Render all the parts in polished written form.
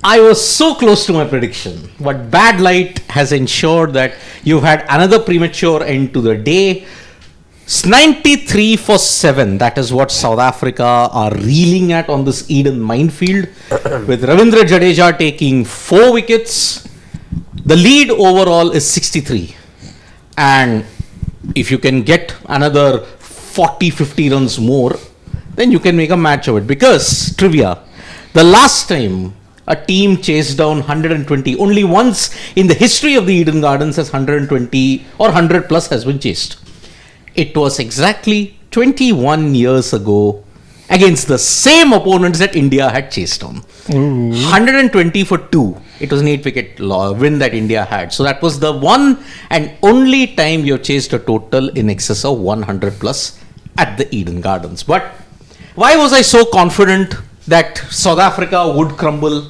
I was so close to my prediction, but bad light has ensured that you've had another premature end to the day. 93 for 7. That is what South Africa are reeling at on this Eden minefield, with Ravindra Jadeja taking 4 wickets. The lead overall is 63. And if you can get another 40-50 runs more, then you can make a match of it. Because, trivia, the last time a team chased down 120, only once in the history of the Eden Gardens has 120 or 100 plus has been chased. It was exactly 21 years ago against the same opponents that India had chased down. 120 for 2. It was an 8-wicket win that India had. So that was the one and only time you chased a total in excess of 100 plus at the Eden Gardens. But why was I so confident that South Africa would crumble?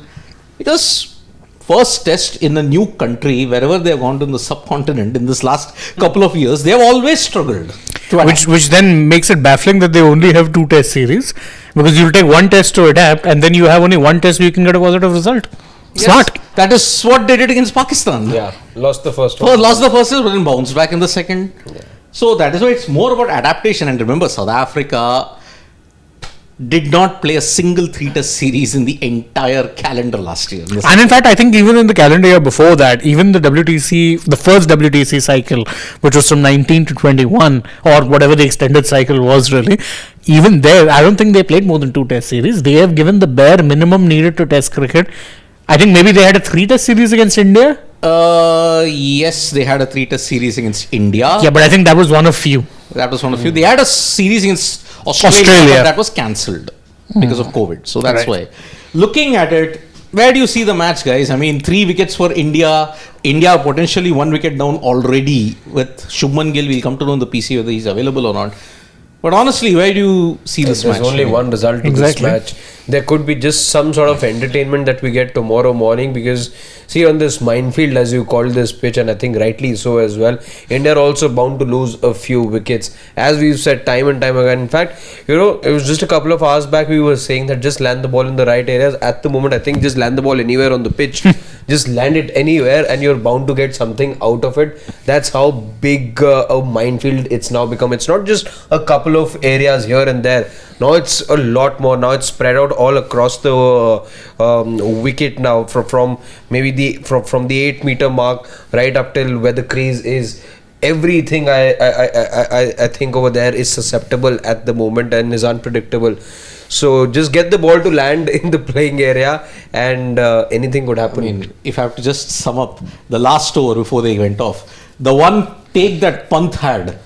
Because first test in a new country, wherever they have gone to in the subcontinent in this last couple of years, they have always struggled. Which then makes it baffling that they only have 2 test series, because you'll take 1 test to adapt and then you have only 1 test where you can get a positive result. Smart. Yes, that is what they did against Pakistan. Yeah, lost the first one. Lost the first one, but then bounced back in the second. Yeah. So that is why it's more about adaptation. And remember, South Africa did not play a single 3-test series in the entire calendar last year. And in fact, I think even in the calendar year before that, even the WTC, the first WTC cycle, which was from 19 to 21, or whatever the extended cycle was really, even there, I don't think they played more than 2 test series. They have given the bare minimum needed to test cricket. I think maybe they had a 3-test series against India. Yes, they had a 3-test series against India. Yeah, but I think that was one of few. That was one of few. They had a series against Australia. But that was cancelled because of COVID. So that's why. Looking at it, where do you see the match, guys? I mean, 3 wickets for India. India potentially 1 wicket down already with Shubman Gill. We'll come to know in the PC whether he's available or not. But honestly, where do you see this match? There's only one result to this match. There could be just some sort of entertainment that we get tomorrow morning, because see, on this minefield, as you called this pitch, and I think rightly so as well, India are also bound to lose a few wickets, as we've said time and time again. In fact, it was just a couple of hours back we were saying that just land the ball in the right areas. At the moment, I think just land the ball anywhere on the pitch. Just land it anywhere and you're bound to get something out of it. That's how big a minefield it's now become. It's not just a couple of areas here and there. Now it's a lot more. Now it's spread out all across the wicket now, from maybe from the 8-meter mark right up till where the crease is. Everything I think over there is susceptible at the moment and is unpredictable. So just get the ball to land in the playing area and anything could happen. I mean, if I have to just sum up the last over before they went off, the one take that Pant had,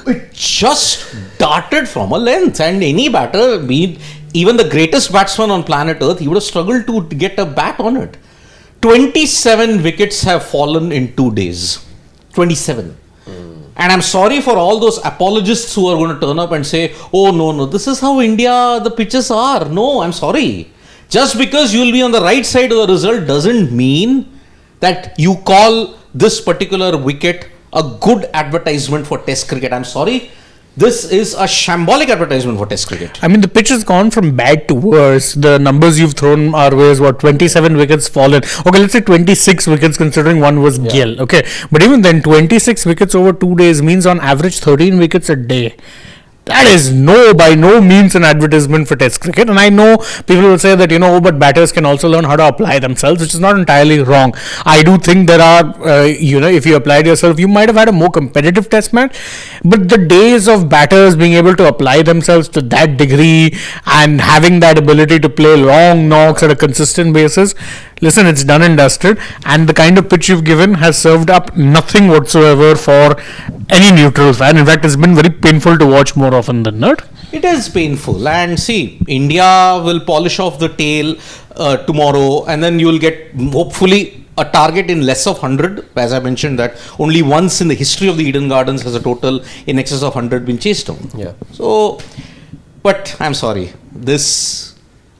it just darted from a length, and any batter, even the greatest batsman on planet Earth, he would have struggled to get a bat on it. 27 wickets have fallen in 2 days. 27. And I'm sorry for all those apologists who are going to turn up and say, oh, no, this is how India, the pitches are. No, I'm sorry. Just because you'll be on the right side of the result doesn't mean that you call this particular wicket a good advertisement for Test cricket. I'm sorry. This is a shambolic advertisement for Test cricket. I mean, the pitch has gone from bad to worse. The numbers you've thrown our way is 27 wickets fallen. Okay, let's say 26 wickets considering one was Gill. Okay, but even then, 26 wickets over 2 days means on average 13 wickets a day. That is by no means an advertisement for Test cricket. And I know people will say that, but batters can also learn how to apply themselves, which is not entirely wrong. I do think there are, if you applied yourself, you might have had a more competitive Test match. But the days of batters being able to apply themselves to that degree and having that ability to play long knocks at a consistent basis, listen, it's done and dusted. And the kind of pitch you've given has served up nothing whatsoever for any neutral fan. In fact, it's been very painful to watch more often than not. It is painful. And see, India will polish off the tail tomorrow, and then you will get hopefully a target in less of 100. As I mentioned, that only once in the history of the Eden Gardens has a total in excess of 100 been chased down. Yeah. So, but I'm sorry.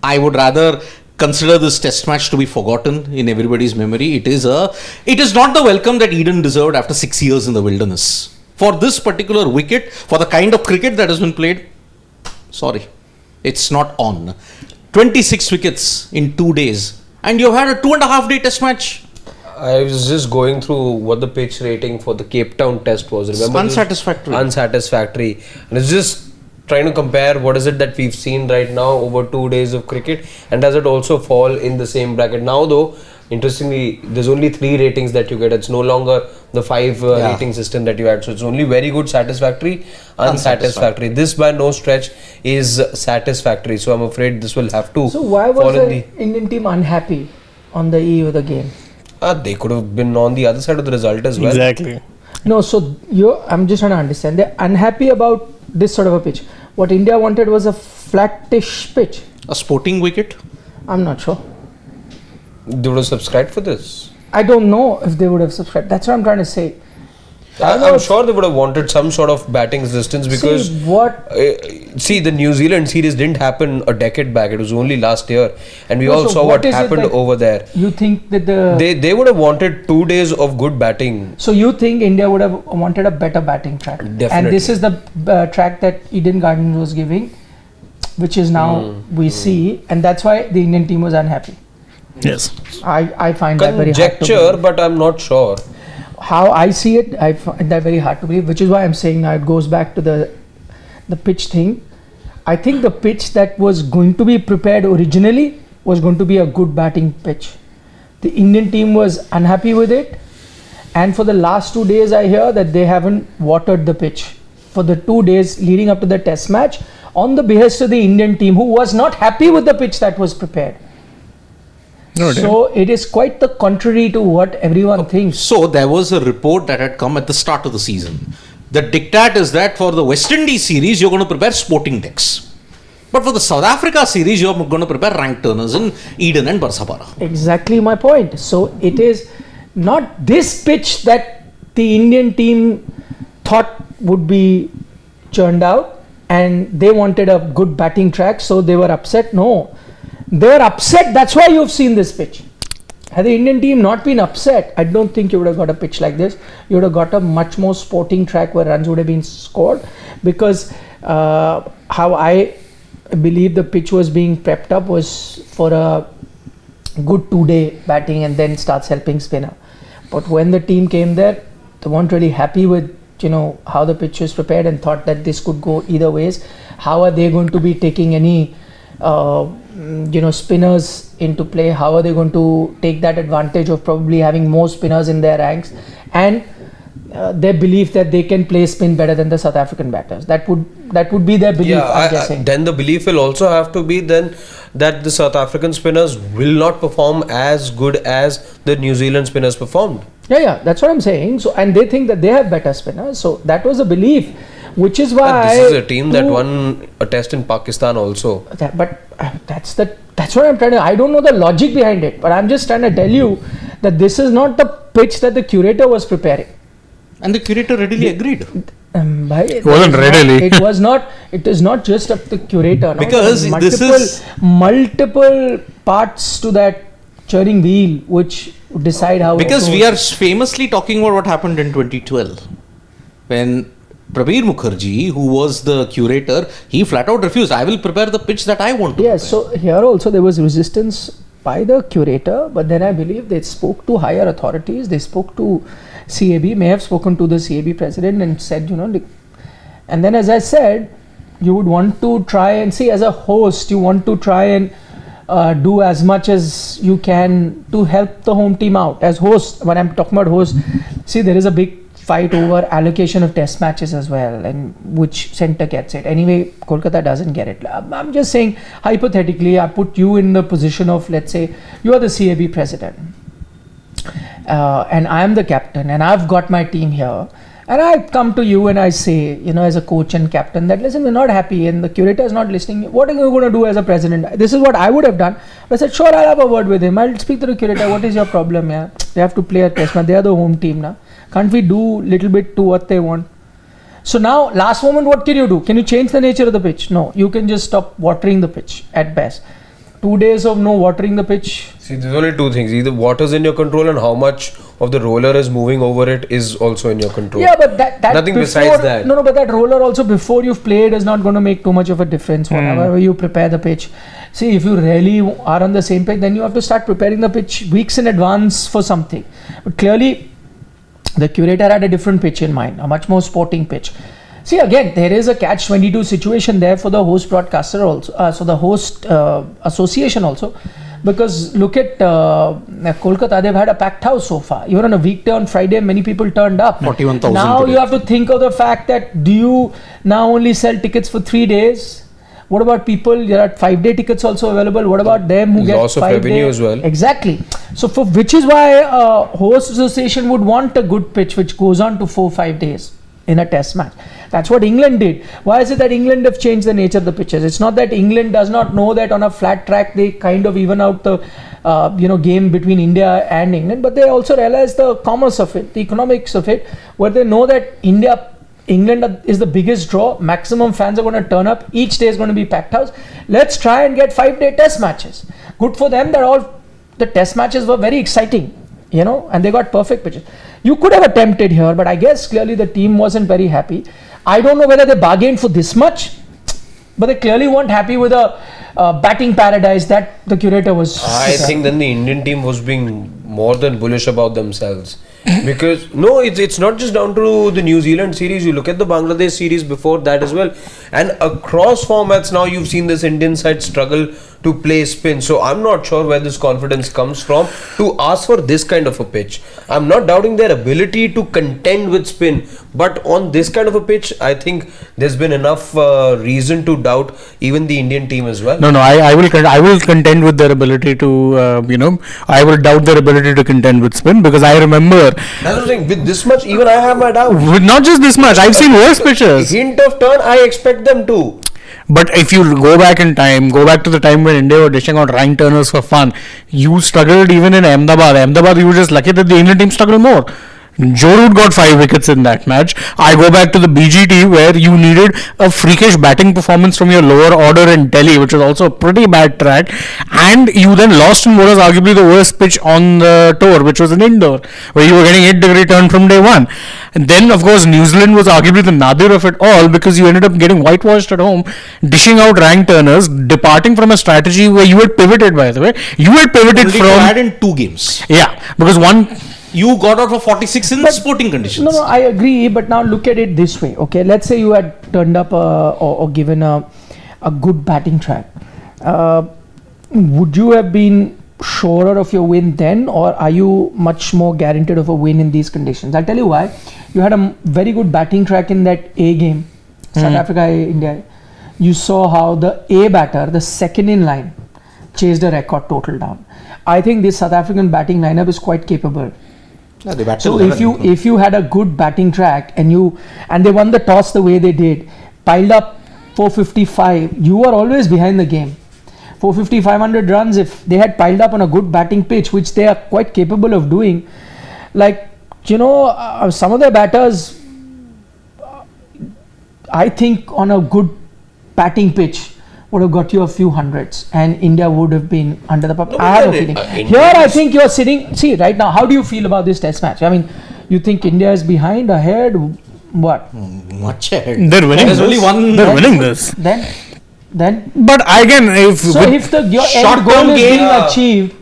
I would rather consider this Test match to be forgotten in everybody's memory. It is not the welcome that Eden deserved after 6 years in the wilderness. For this particular wicket, for the kind of cricket that has been played, sorry, it's not on. 26 wickets in 2 days. And you've had a 2.5-day test match. I was just going through what the pitch rating for the Cape Town test was. Remember, Unsatisfactory. Unsatisfactory. And it's just trying to compare what is it that we've seen right now over 2 days of cricket, and does it also fall in the same bracket? Now though, interestingly, there's only 3 ratings that you get. It's no longer the 5 rating system that you had. So it's only very good, satisfactory, unsatisfactory. This by no stretch is satisfactory. So I'm afraid this will have to. So why was the Indian team unhappy on the eve of the game? They could have been on the other side of the result as well. Exactly. No, so I'm just trying to understand. They're unhappy about this sort of a pitch. What India wanted was a flattish pitch. A sporting wicket. I'm not sure. They would have subscribed for this. I don't know if they would have subscribed. That's what I'm trying to say. I'm sure they would have wanted some sort of batting resistance because the New Zealand series didn't happen a decade back. It was only last year, and we all saw what happened over there. You think that they would have wanted 2 days of good batting. So you think India would have wanted a better batting track? Definitely. And this is the track that Eden Gardens was giving, which is now we see, and that's why the Indian team was unhappy. Yes. I find that very hard to Conjecture, believe. but I'm not sure. How I see it, I find that very hard to believe, which is why I'm saying now it goes back to the pitch thing. I think the pitch that was going to be prepared originally was going to be a good batting pitch. The Indian team was unhappy with it, and for the last 2 days I hear that they haven't watered the pitch. For the 2 days leading up to the test match, on the behest of the Indian team, who was not happy with the pitch that was prepared. So it is quite the contrary to what everyone thinks. So there was a report that had come at the start of the season. The diktat is that for the West Indies series, you're going to prepare sporting decks. But for the South Africa series, you're going to prepare rank turners in Eden and Barsapara. Exactly my point. So it is not this pitch that the Indian team thought would be churned out, and they wanted a good batting track, so they were upset. No. They're upset. That's why you've seen this pitch. Had the Indian team not been upset, I don't think you would have got a pitch like this. You would have got a much more sporting track where runs would have been scored, because how I believe the pitch was being prepped up was for a good 2-day batting and then starts helping spinner. But when the team came there, they weren't really happy with how the pitch was prepared and thought that this could go either ways. How are they going to be taking any spinners into play? How are they going to take that advantage of probably having more spinners in their ranks, and their belief that they can play spin better than the South African batters? That would be their belief. I'm guessing. Then the belief will also have to be then that the South African spinners will not perform as good as the New Zealand spinners performed. Yeah, that's what I'm saying. So, and they think that they have better spinners. So that was a belief. Which is why this is a team that won a test in Pakistan also. That's what I'm trying to. I don't know the logic behind it, but I'm just trying to tell you that this is not the pitch that the curator was preparing. And the curator readily agreed. It wasn't readily. It was not. It is not just up the curator. No? Because this is multiple parts to that churning wheel which decide how. Because we are famously talking about what happened in 2012 when Prabir Mukherjee, who was the curator, he flat out refused. I will prepare the pitch that I want to prepare. So here also there was resistance by the curator, but then I believe they spoke to higher authorities. They spoke to CAB, may have spoken to the CAB president and said, and then as I said, you would want to try and see as a host, you want to try and do as much as you can to help the home team out. As host, when I'm talking about host, see there is a big fight over allocation of test matches as well, and which center gets it. Anyway, Kolkata doesn't get it. I'm just saying, hypothetically, I put you in the position of, let's say, you are the CAB president, and I am the captain, and I've got my team here, and I come to you and I say, as a coach and captain, that listen, we're not happy, and the curator is not listening. What are you going to do as a president? This is what I would have done. I said, sure, I'll have a word with him. I'll speak to the curator. What is your problem? Yeah, they have to play a test match. They are the home team now. Can't we do little bit to what they want? So now, last moment, what can you do? Can you change the nature of the pitch? No, you can just stop watering the pitch at best. 2 days of no watering the pitch. See, there's only two things. Either water's in your control and how much of the roller is moving over it is also in your control. Yeah, but that nothing besides that. No, but that roller also before you've played is not going to make too much of a difference. Whenever you prepare the pitch. See, if you really are on the same page, then you have to start preparing the pitch weeks in advance for something. But clearly, the curator had a different pitch in mind, a much more sporting pitch. See, again, there is a catch-22 situation there for the host broadcaster also, so the host association also, because look at Kolkata, they've had a packed house so far. Even on a weekday on Friday, many people turned up. 41,000 Now today. you have to think of the fact that do you now only sell tickets for 3 days? What about people? There are 5-day tickets also available. What about them who get loss of 5 revenue day? as well. Exactly. So for which is why host association would want a good pitch which goes on to 4-5 days in a test match. That's what England did. Why is it that England have changed the nature of the pitches? It's not that England does not know that on a flat track they kind of even out the game between India and England, but they also realize the commerce of it, the economics of it, where they know that England is the biggest draw, maximum fans are going to turn up, each day is going to be packed house. Let's try and get 5-day test matches. Good for them that all the test matches were very exciting, and they got perfect pitches. You could have attempted here, but I guess clearly the team wasn't very happy. I don't know whether they bargained for this much, but they clearly weren't happy with a batting paradise that the curator was. I think then the Indian team was being more than bullish about themselves. Because no, it's not just down to the New Zealand series. You look at the Bangladesh series before that as well, and across formats now you've seen this Indian side struggle to play spin. So I'm not sure where this confidence comes from to ask for this kind of a pitch. I'm not doubting their ability to contend with spin, but on this kind of a pitch, I think there's been enough reason to doubt even the Indian team as well. No, I will contend with their ability to, I will doubt their ability to contend with spin, because I remember. That's what I'm saying. With this much, even I have my doubt. With not just this much, I've seen worse pitches. Hint of turn, I expect them to. But if you go back in time, go back to the time when India were dishing out rank turners for fun, you struggled even in Ahmedabad. You were just lucky that the Indian team struggled more. Joe Root got 5 wickets in that match. I go back to the BGT where you needed a freakish batting performance from your lower order in Delhi, which was also a pretty bad track, and you then lost in what was arguably the worst pitch on the tour, which was an indoor, where you were getting 8-degree turn from day one. And then, of course, New Zealand was arguably the nadir of it all, because you ended up getting whitewashed at home, dishing out rank turners, departing from a strategy where you had pivoted, by the way. You had pivoted Only from... to add in 2 games. Yeah, because one... You got out for 46 in sporting conditions. No, I agree, but now look at it this way. Okay, let's say you had turned up or given a good batting track. Would you have been surer of your win then, or are you much more guaranteed of a win in these conditions? I'll tell you why. You had a very good batting track in that A game, South Africa, India. You saw how the A batter, the second in line, chased a record total down. I think this South African batting lineup is quite capable. Yeah, so if you had a good batting track and they won the toss the way they did, piled up 455, you were always behind the game. 450, 500 runs, if they had piled up on a good batting pitch, which they are quite capable of doing, some of their batters, I think on a good batting pitch would have got you a few hundreds, and India would have been under the pump. I have a feeling. Here, I think you are sitting. See, right now, how do you feel about this test match? I mean, you think India is behind, ahead? What? Much ahead. They're winning. There's only one. They're winning this. Then. But again, if your end goal is being achieved,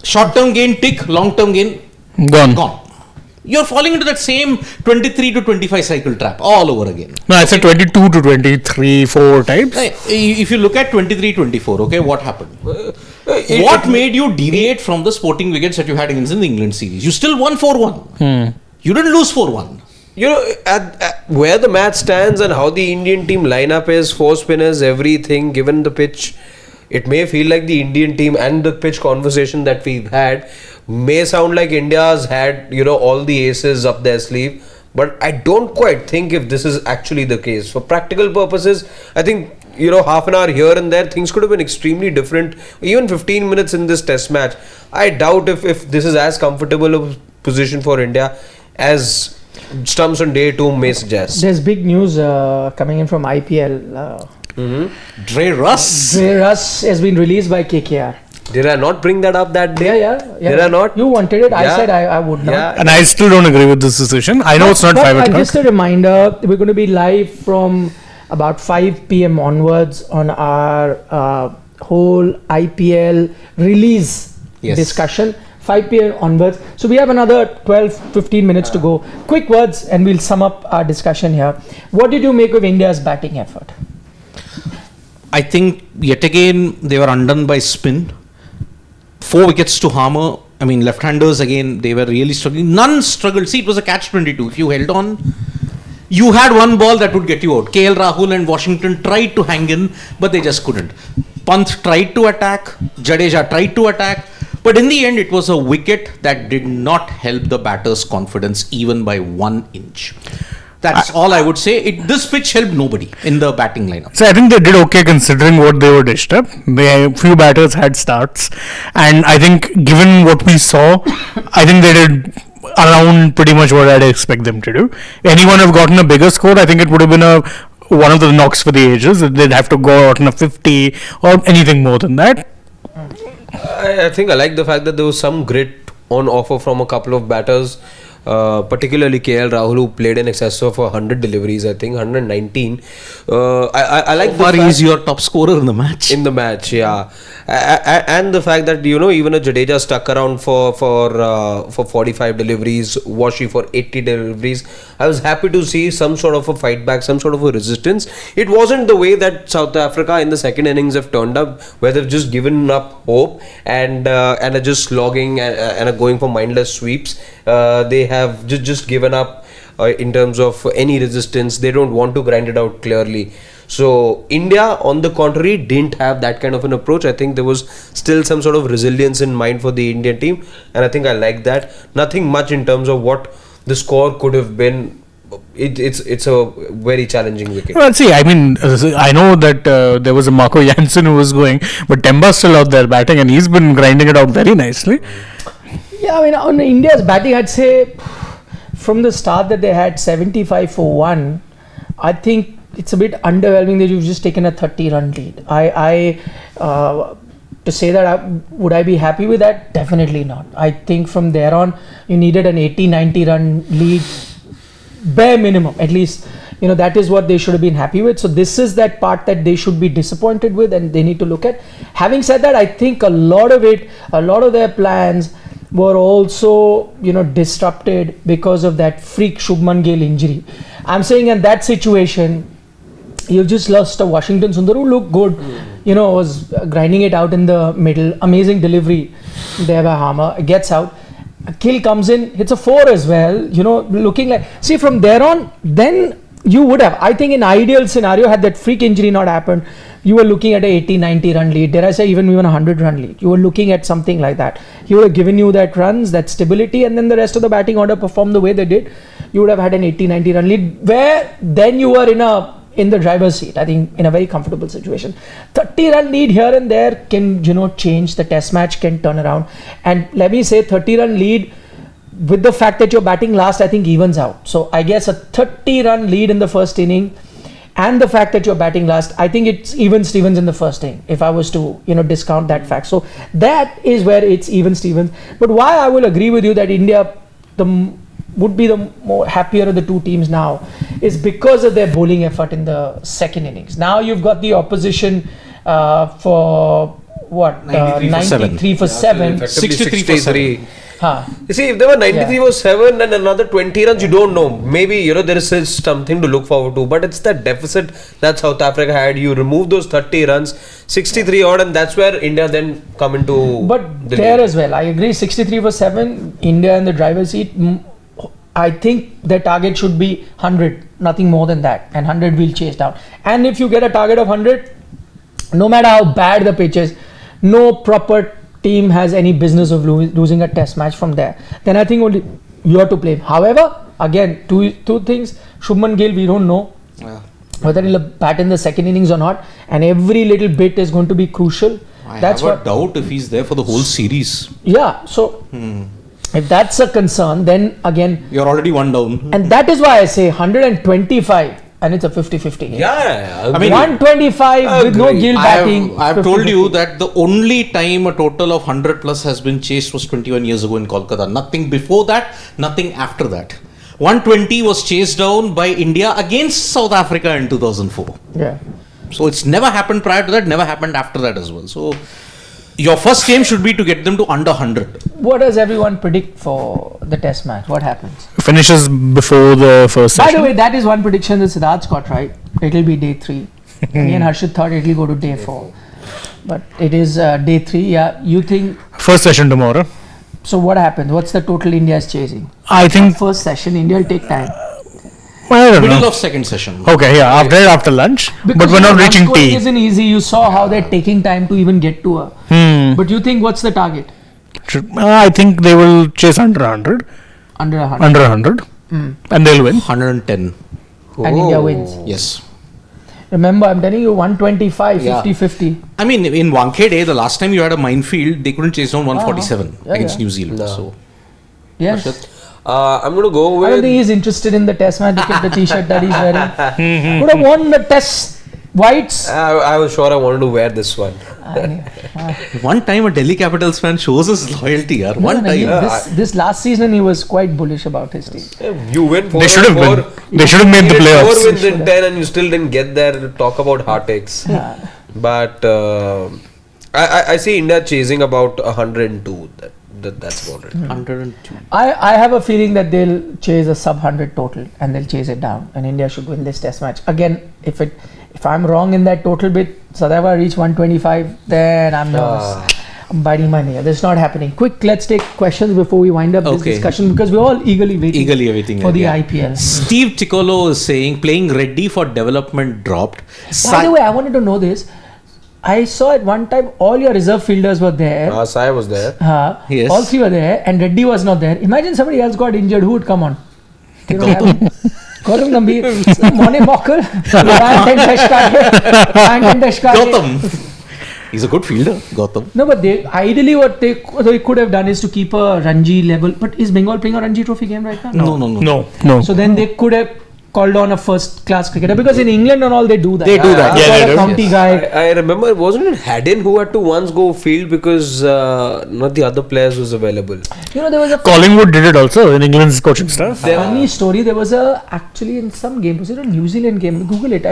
short-term gain tick, long-term gain gone. You're falling into that same 23 to 25 cycle trap all over again. No, I said 22 to 23, 4 types. If you look at 23, 24, okay, what happened? What made you deviate from the sporting wickets that you had against in the England series? You still won 4-1. You didn't lose 4-1. At where the match stands and how the Indian team lineup is, 4 spinners, everything, given the pitch, it may feel like the Indian team and the pitch conversation that we've had may sound like India's had, all the aces up their sleeve, but I don't quite think if this is actually the case. For practical purposes, I think, half an hour here and there, things could have been extremely different. Even 15 minutes in this test match, I doubt if this is as comfortable a position for India as Stumps on day 2 may suggest. There's big news coming in from IPL. Dre Russ has been released by KKR. Did I not bring that up that day? Yeah. Did I not? You wanted it. I said I would not. Yeah. And I still don't agree with this decision. I know it's not 5 o'clock. Just a reminder, we're going to be live from about 5 p.m. onwards on our whole IPL release discussion. 5 p.m. onwards. So we have another 12-15 minutes to go. Quick words and we'll sum up our discussion here. What did you make of India's batting effort? I think yet again they were undone by spin. 4 wickets to Harmer. I mean, left-handers again, they were really struggling. None struggled. See, it was a catch-22. If you held on, you had one ball that would get you out. KL Rahul and Washington tried to hang in, but they just couldn't. Pant tried to attack. Jadeja tried to attack. But in the end, it was a wicket that did not help the batter's confidence even by 1 inch. That's all I would say. This pitch helped nobody in the batting lineup. So I think they did okay considering what they were dished up. Few batters had starts, and I think given what we saw, I think they did around pretty much what I'd expect them to do. Anyone have gotten a bigger score, I think it would have been one of the knocks for the ages. They'd have to go out on a 50 or anything more than that. I think I like the fact that there was some grit on offer from a couple of batters, particularly KL Rahul, who played in excess of 100 deliveries, I think 119. I like the fact he's your top scorer in the match. In the match, yeah. And the fact that, even a Jadeja stuck around for 45 deliveries, Washi for 80 deliveries. I was happy to see some sort of a fight back, some sort of a resistance. It wasn't the way that South Africa in the second innings have turned up, where they've just given up hope and are just slogging and are going for mindless sweeps. They have just given up in terms of any resistance. They don't want to grind it out clearly. So India, on the contrary, didn't have that kind of an approach. I think there was still some sort of resilience in mind for the Indian team, and I think I like that. Nothing much in terms of what the score could have been. It's a very challenging wicket. Well, see, I mean, I know that there was a Marco Jansen who was going, but Temba's still out there batting, and he's been grinding it out very nicely. Yeah, I mean, on India's batting, I'd say from the start that they had 75 for 1, I think it's a bit underwhelming that you've just taken a 30-run lead. To say that, would I be happy with that? Definitely not. I think from there on, you needed an 80-90 run lead, bare minimum. At least, that is what they should have been happy with. So this is that part that they should be disappointed with and they need to look at. Having said that, I think a lot of their plans were also, disrupted because of that freak Shubman Gill injury. I'm saying in that situation, you just lost a Washington Sundar who looked good, was grinding it out in the middle. Amazing delivery there by Harmer. Gets out. Gill comes in, hits a 4 as well, looking like. See, from there on, then you would have, I think in ideal scenario, had that freak injury not happened, you were looking at a 80-90 run lead. Dare I say even a 100 run lead. You were looking at something like that. He would have given you that runs, that stability, and then the rest of the batting order performed the way they did. You would have had an 80-90 run lead, where then you were in the driver's seat, I think, in a very comfortable situation. 30 run lead here and there can, change. The test match can turn around. And let me say 30 run lead with the fact that you're batting last, I think evens out. So I guess a 30 run lead in the first inning and the fact that you're batting last, I think it's even Stevens in the first inning, if I was to, discount that fact. So that is where it's even Stevens. But why I will agree with you that India would be the more happier of the two teams now is because of their bowling effort in the second innings. Now you've got the opposition for what? 93 for 7. 63 for 7. Huh. You see, if there were 93 for 7 and another 20 runs, you don't know. Maybe, there is something to look forward to. But it's that deficit that South Africa had. You remove those 30 runs, 63 odd, and that's where India then come into. But there lead as well, I agree. 63 for 7, India in the driver's seat. I think their target should be 100, nothing more than that. And 100 will chase down. And if you get a target of 100, no matter how bad the pitch is, no proper team has any business of losing a test match from there. Then I think only you have to play. However, again, two things. Shubman Gill, we don't know whether he'll bat in the second innings or not. And every little bit is going to be crucial. I have a doubt if he's there for the whole series. Yeah, so if that's a concern, then again, you're already one down. And that is why I say 125 and it's a 50-50 game. Yeah, I mean 125 with no Gill batting. I've told you that the only time a total of 100 plus has been chased was 21 years ago in Kolkata. Nothing before that, nothing after that. 120 was chased down by India against South Africa in 2004. Yeah. So it's never happened prior to that, never happened after that as well. So your first aim should be to get them to under 100. What does everyone predict for the test match? What happens? Finishes before the first By session. the way, that is one prediction that Siddharth got right. It'll be day 3. Me and Harshit thought it'll go to day 4. But it is day 3. Yeah, you think. First session tomorrow. So what happens? What's the total India is chasing? I think, First session, India will take time. I don't Middle know. of second session. Okay, yeah, after lunch. But Because we're not run reaching scoring tea. isn't easy. You saw how they're taking time to even get to a. But you think what's the target? I think they will chase under 100. Under 100. Under 100. And they'll win. 110. And India wins. Yes. Remember, I'm telling you 125, Yeah. 50-50. I mean, in Wankhede, the last time you had a minefield, they couldn't chase down 147 Yeah, against yeah. New Zealand. No. So Yes. I'm going to go I don't with. think he's interested in the test match. Look at the t-shirt that he's wearing. Could have won the test whites. I was sure I wanted to wear this one. one time a Delhi Capitals fan shows his loyalty. Yaar. No, One no, time. this last season he was quite bullish about his team. You win 4 They should have four. been. They should have made the You did 4 playoffs. wins in 10 and you still didn't get there to talk about heartaches. But I see India chasing about 102. That's about it. 102. I have a feeling that they'll chase a sub 100 total and they'll chase it down, and India should win this test match. Again, if I'm wrong in that total bit, South Africa reach 125, then I'm nervous. I'm biting my nail. That's not happening. Quick, let's take questions before we wind up this Okay. discussion, because we're all eagerly waiting for the yeah. IPL. Steve Ticolo is saying playing ready for development dropped. By the way, I wanted to know this. I saw at one time all your reserve fielders were there. Sai was there. Yes. All 3 were there, and Reddy was not there. Imagine somebody else got injured. Who would come on? You don't have Gautam Gambhir, Mone Mocker, Ryan Gautam. He's a good fielder, Gautam. No, but they ideally what they could have done is to keep a Ranji level. But is Bengal playing a Ranji Trophy game right now? No. So then they could have called on a first class cricketer, because in England and all they do that. They do that. They Yeah, got they a do. county guy. I remember, wasn't it Haddon who had to once go field because not the other players was available? You know, there was a Collingwood did it also in England's coaching staff. funny story. There was actually in some game, was it a New Zealand game? Google it.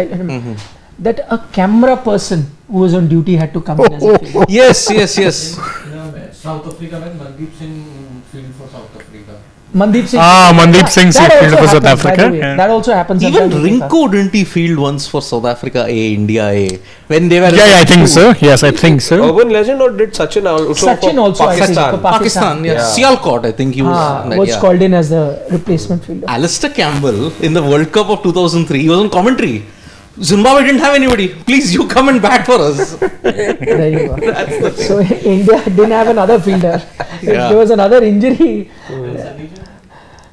That a camera person who was on duty had to come in as a fielder. Yes. South Africa, when Mandeep Singh field for South Africa. Mandeep Singh. Mandeep Singh That field also for South happens, by the Africa. way. Yeah. That also happens. Even sometimes in Rinko didn't he field once for South Africa A, India A, when they were Yeah, I think so. Yes, I think so. Urban legend, or did Sachin also Sachin for also, I think, Pakistan? for Pakistan, yeah. Yeah. Sialkot, I think he was. was called in as the replacement fielder. Alistair Campbell in the World Cup of 2003, he was on commentary. Zimbabwe didn't have anybody. Please, you come and bat for us. There you go. So India didn't have another fielder. Yeah. There was another injury.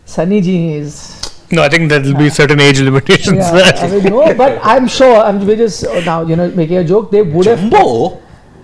Sunny Ji is. No, I think there will be certain age limitations. Yeah, I mean, no, but I'm sure. We're just now, making a joke. They would have. Jumbo?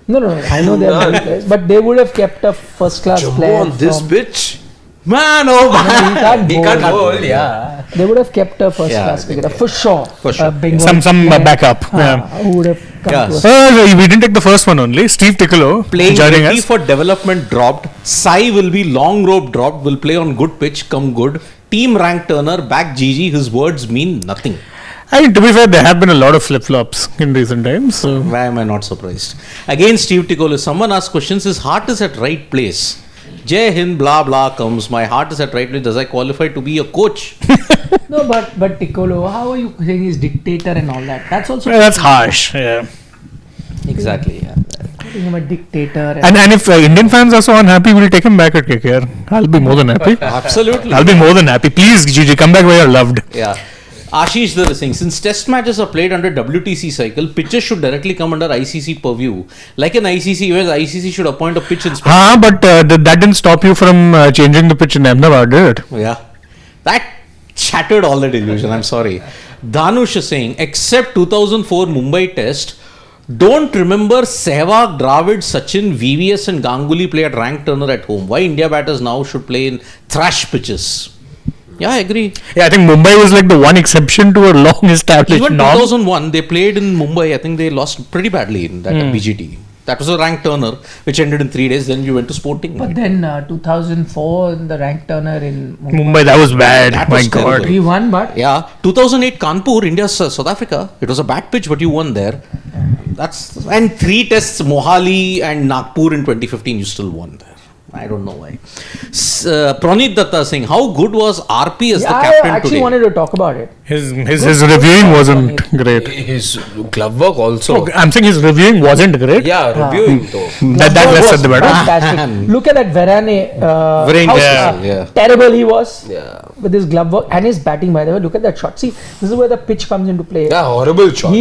No. I know they're very players, but they would have kept a first-class Jumbo player on this from- pitch? Man, oh man. He can't bowl. yeah. They would have kept a first-class cricketer for sure. For sure. A Bengal Some player, backup. Yeah. who would have come Yeah. to us. We didn't take the first one only. Steve Ticolo Playing joining ready us. for development dropped. Sai will be long rope dropped. Will play on good pitch. Come good. Team rank Turner back Gigi. His words mean nothing. I mean, to be fair, there have been a lot of flip-flops in recent times. So. Why am I not surprised? Again, Steve Ticolo. Someone asked questions. His heart is at right place. Jai Hind, blah blah comes. My heart is at right place. Does I qualify to be a coach? No, but Ticolo, how are you saying he's dictator and all that? That's also That's harsh. Yeah. Exactly. Yeah. calling him a dictator. And if Indian fans are so unhappy, we'll take him back at KKR. I'll be more than happy. Absolutely. I'll be more than happy. Please, Gigi, come back where you're loved. Yeah. Ashish there is saying, since test matches are played under WTC cycle, pitches should directly come under ICC purview. Like an ICC, where the ICC should appoint a pitch inspector. But that didn't stop you from changing the pitch in Ahmedabad, did it? Yeah. That shattered all that illusion. I'm sorry. Dhanush is saying, except 2004 Mumbai test, don't remember Sehwag, Dravid, Sachin, VVS and Ganguly play at rank Turner at home. Why India batters now should play in thrash pitches? Yeah, I agree. Yeah, I think Mumbai was like the one exception to a long established Even norm. 2001, they played in Mumbai. I think they lost pretty badly in that BGT. That was a rank turner, which ended in 3 days. Then you went to Sporting. But then 2004, the rank turner in Mumbai, that was bad. That My was God. terrible. we won, but Yeah, 2008 Kanpur, India's South Africa. It was a bad pitch, but you won there. And 3 tests, Mohali and Nagpur in 2015, you still won there. I don't know why. Pranit Datta saying, how good was RP as the I captain actually today? wanted to talk about it. His reviewing wasn't great. His glove work also. Okay, I'm saying his reviewing wasn't great. Yeah, reviewing though. That less said the better. Fantastic. Look at that Varane. Very how interesting, yeah. terrible he was Yeah. with his glove work and his batting. By the way, look at that shot. See, this is where the pitch comes into play. Yeah, horrible shot.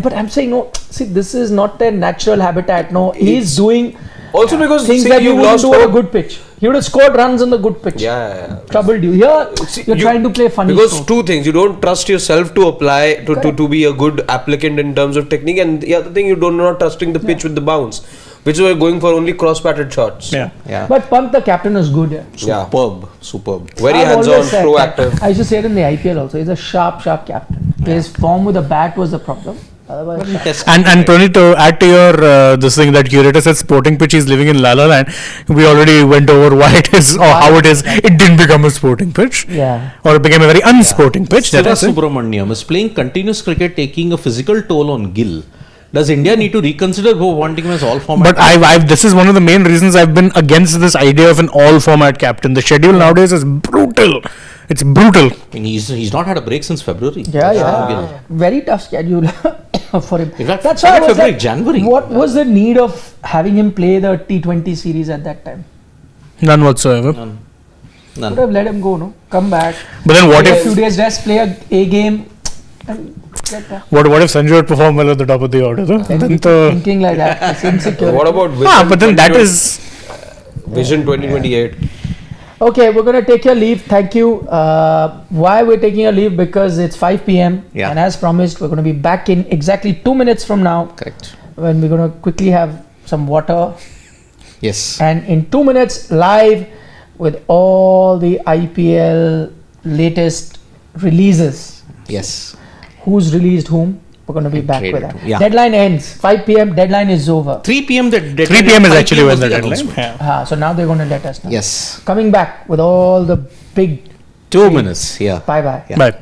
But I'm saying no. See, this is not their natural habitat. No, he's doing Also because things see, that you you've wouldn't lost do on a all- good pitch. He would have scored runs on the good pitch. Yeah. Troubled you. Here, See, you're trying to play funny. Because stroke. two things, you don't trust yourself to apply to be a good applicant in terms of technique, and the other thing, you don't not trusting the pitch with the bounce, which is why you're going for only cross-patted shots. Yeah. Yeah. But Pant, the captain, was good. Yeah. Yeah. Superb. Very I've hands-on, always said that. proactive. I used to say it in the IPL also. He's a sharp captain. His form with the bat was the problem. Otherwise, And Pranit, to add to your this thing that curator said sporting pitch is living in La La Land, we already went over why it is or how it is. It didn't become a sporting pitch. yeah. Or it became a very unsporting pitch. That Siva is it. Subramaniam is playing continuous cricket, taking a physical toll on Gill. Does India need to reconsider wanting him as all format? But I've this is one of the main reasons I've been against this idea of an all format captain. The schedule nowadays is brutal. It's brutal. I mean, he's not had a break since February. Yeah. Very tough schedule for him. In fact, That's why I was February, like, January. what was the need of having him play the T20 series at that time? None whatsoever. None. Would have let him go, no? Come back. But then what Play a if few days rest, play a game, and get back. what if Sanju would perform well at the top of the order? Though? Then the Thinking like that, it's insecure. What about but then that is Vision 2028? Okay, we're going to take your leave. Thank you. Why we're taking a leave? Because it's 5 p.m. Yeah. And as promised, we're going to be back in exactly 2 minutes from now. Correct. When we're going to quickly have some water. Yes. And in 2 minutes, live with all the IPL latest releases. Yes. Who's released whom? We're going to be back with that. Yeah. Deadline ends. 5 p.m. Deadline is over. 3 p.m. 3 p.m. is actually when the deadline. announcement. Yeah. So now they're going to let us know. Yes. Coming back with all the big 2 minutes. Yeah. bye-bye. Yeah. Bye.